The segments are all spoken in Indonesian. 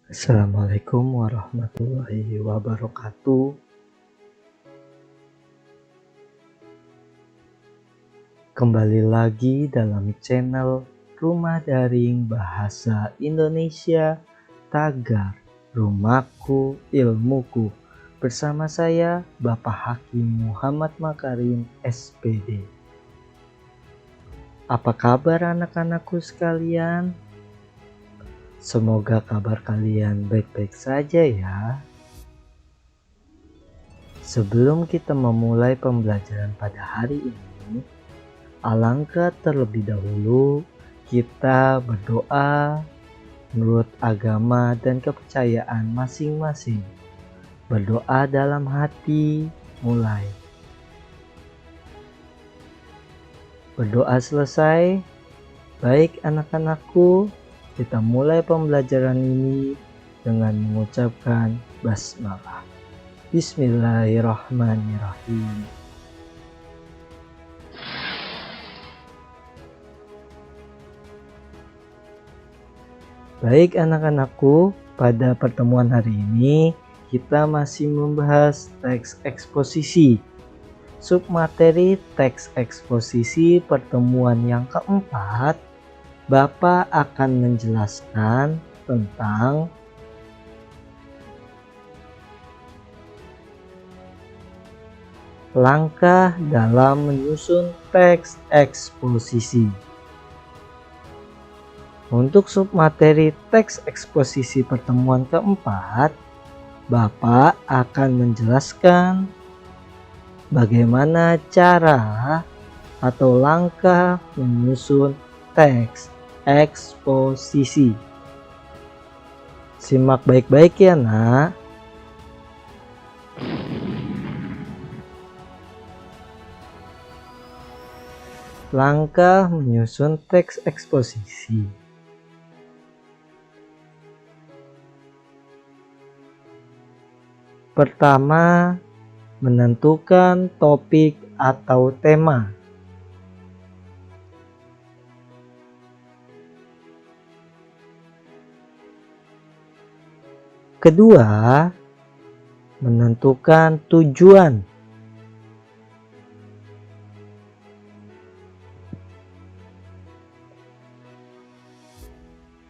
Assalamualaikum warahmatullahi wabarakatuh. Kembali lagi dalam channel Rumah Daring Bahasa Indonesia Tagar Rumahku Ilmuku, bersama saya Bapak Hakim Muhammad Makarim SPD. Apa kabar anak-anakku sekalian? Semoga kabar kalian baik-baik saja ya. Sebelum kita memulai pembelajaran pada hari ini, alangkah terlebih dahulu kita berdoa menurut agama dan kepercayaan masing-masing. Berdoa dalam hati, mulai. Berdoa selesai, baik anak-anakku, kita mulai pembelajaran ini dengan mengucapkan basmalah. Bismillahirrahmanirrahim. Baik anak-anakku, pada pertemuan hari ini kita masih membahas teks eksposisi. Submateri teks eksposisi pertemuan yang keempat, Bapak akan menjelaskan tentang langkah dalam menyusun teks eksposisi. Untuk submateri teks eksposisi pertemuan keempat, Bapak akan menjelaskan bagaimana cara atau langkah menyusun teks eksposisi. Simak baik-baik ya nak. Langkah menyusun teks eksposisi. Pertama, menentukan topik atau tema. Kedua, menentukan tujuan.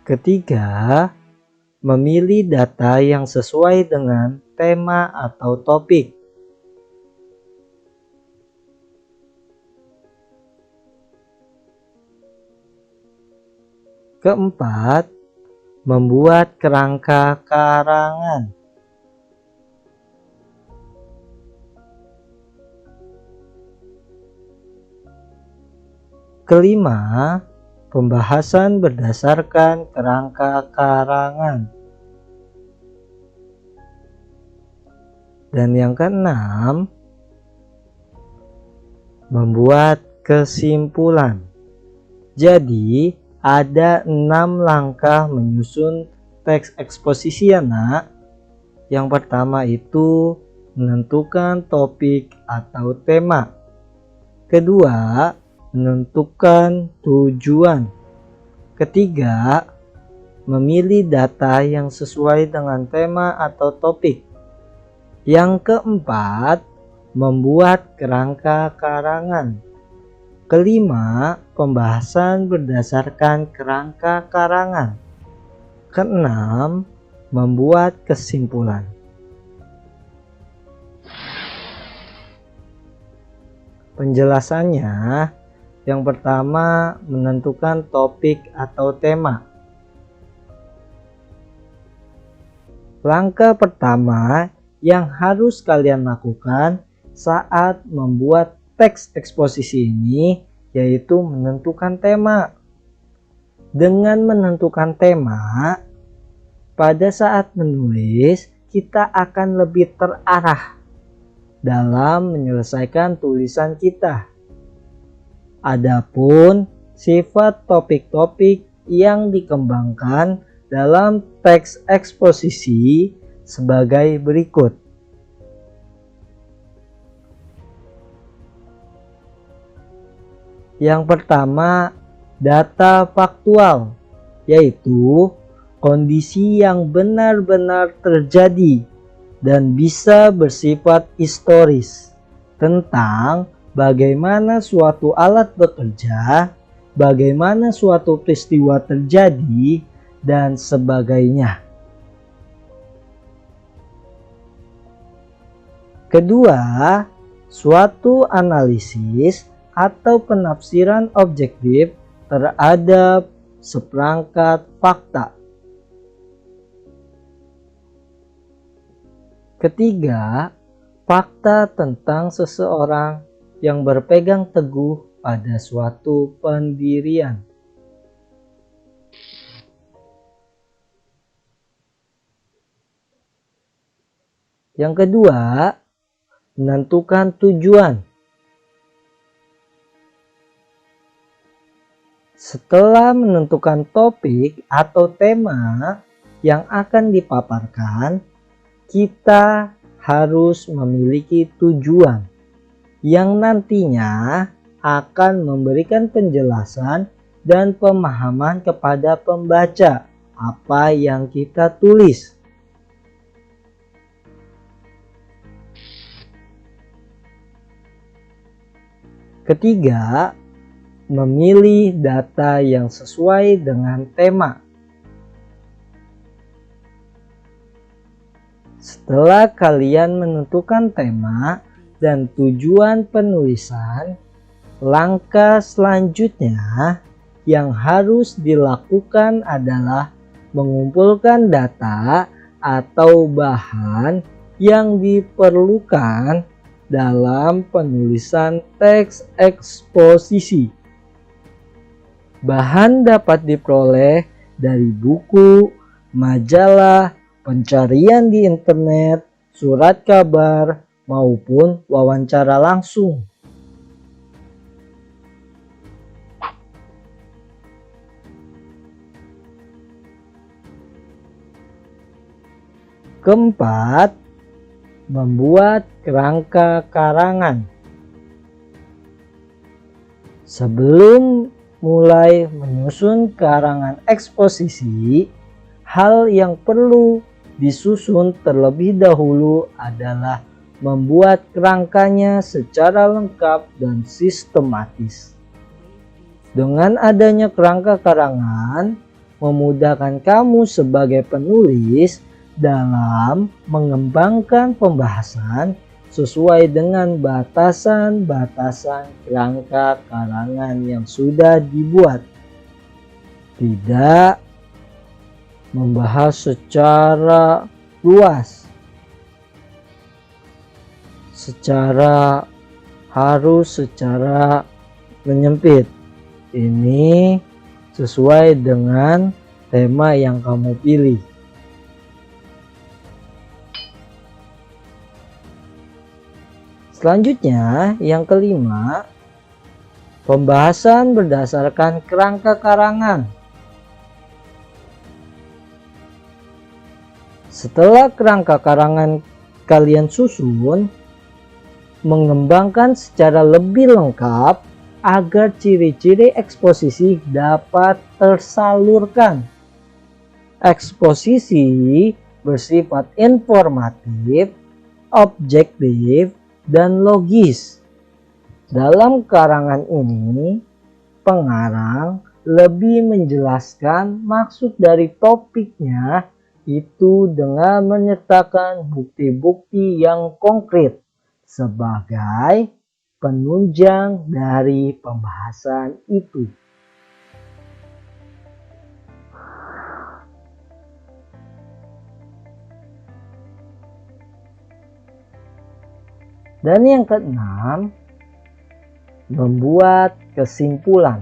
Ketiga, memilih data yang sesuai dengan tema atau topik. Keempat, membuat kerangka karangan. Kelima, pembahasan berdasarkan kerangka karangan. Dan yang keenam, membuat kesimpulan. Jadi, ada 6 langkah menyusun teks eksposisi ya nak. Yang pertama itu menentukan topik atau tema. Kedua, menentukan tujuan. Ketiga, memilih data yang sesuai dengan tema atau topik. Yang keempat, membuat kerangka karangan. Kelima, pembahasan berdasarkan kerangka karangan. Keenam, membuat kesimpulan. Penjelasannya, yang pertama menentukan topik atau tema. Langkah pertama yang harus kalian lakukan saat membuat teks eksposisi ini yaitu menentukan tema. Dengan menentukan tema, pada saat menulis kita akan lebih terarah dalam menyelesaikan tulisan kita. Adapun sifat topik-topik yang dikembangkan dalam teks eksposisi sebagai berikut. Yang pertama, data faktual, yaitu kondisi yang benar-benar terjadi dan bisa bersifat historis tentang bagaimana suatu alat bekerja, bagaimana suatu peristiwa terjadi, dan sebagainya. Kedua, suatu analisis atau penafsiran objektif terhadap seperangkat fakta. Ketiga, fakta tentang seseorang yang berpegang teguh pada suatu pendirian. Yang kedua, menentukan tujuan. Setelah menentukan topik atau tema yang akan dipaparkan, kita harus memiliki tujuan yang nantinya akan memberikan penjelasan dan pemahaman kepada pembaca apa yang kita tulis. Ketiga, memilih data yang sesuai dengan tema. Setelah kalian menentukan tema dan tujuan penulisan, langkah selanjutnya yang harus dilakukan adalah mengumpulkan data atau bahan yang diperlukan dalam penulisan teks eksposisi. Bahan dapat diperoleh dari buku, majalah, pencarian di internet, surat kabar, maupun wawancara langsung. Keempat, membuat kerangka karangan. Sebelum mulai menyusun karangan eksposisi, hal yang perlu disusun terlebih dahulu adalah membuat kerangkanya secara lengkap dan sistematis. Dengan adanya kerangka karangan, memudahkan kamu sebagai penulis dalam mengembangkan pembahasan sesuai dengan batasan-batasan kerangka karangan yang sudah dibuat. Tidak membahas secara luas, harus secara menyempit. Ini sesuai dengan tema yang kamu pilih. Selanjutnya, yang kelima, pembahasan berdasarkan kerangka karangan. Setelah kerangka karangan kalian susun, mengembangkan secara lebih lengkap agar ciri-ciri eksposisi dapat tersalurkan. Eksposisi bersifat informatif, objektif, dan logis. Dalam karangan ini, pengarang lebih menjelaskan maksud dari topiknya itu dengan menyertakan bukti-bukti yang konkret sebagai penunjang dari pembahasan itu. Dan yang keenam, membuat kesimpulan.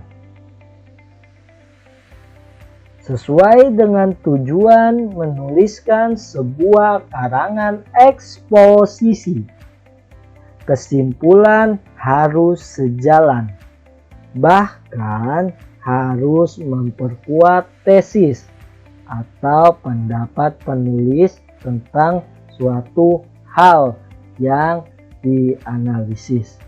Sesuai dengan tujuan menuliskan sebuah karangan eksposisi, kesimpulan harus sejalan, bahkan harus memperkuat tesis atau pendapat penulis tentang suatu hal yang dianalisis.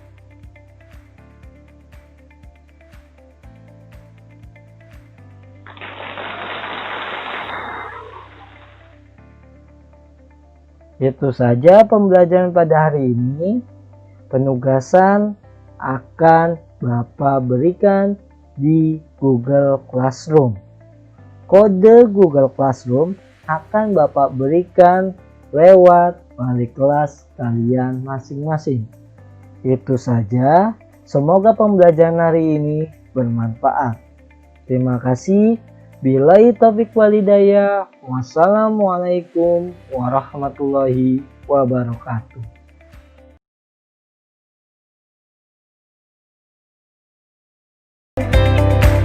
Itu saja pembelajaran pada hari ini. Penugasan akan Bapak berikan di Google Classroom. Kode Google Classroom akan Bapak berikan lewat wali kelas kalian masing-masing. Itu saja. Semoga pembelajaran hari ini bermanfaat. Terima kasih. Billahi taufiq walhidayah. Wassalamualaikum warahmatullahi wabarakatuh.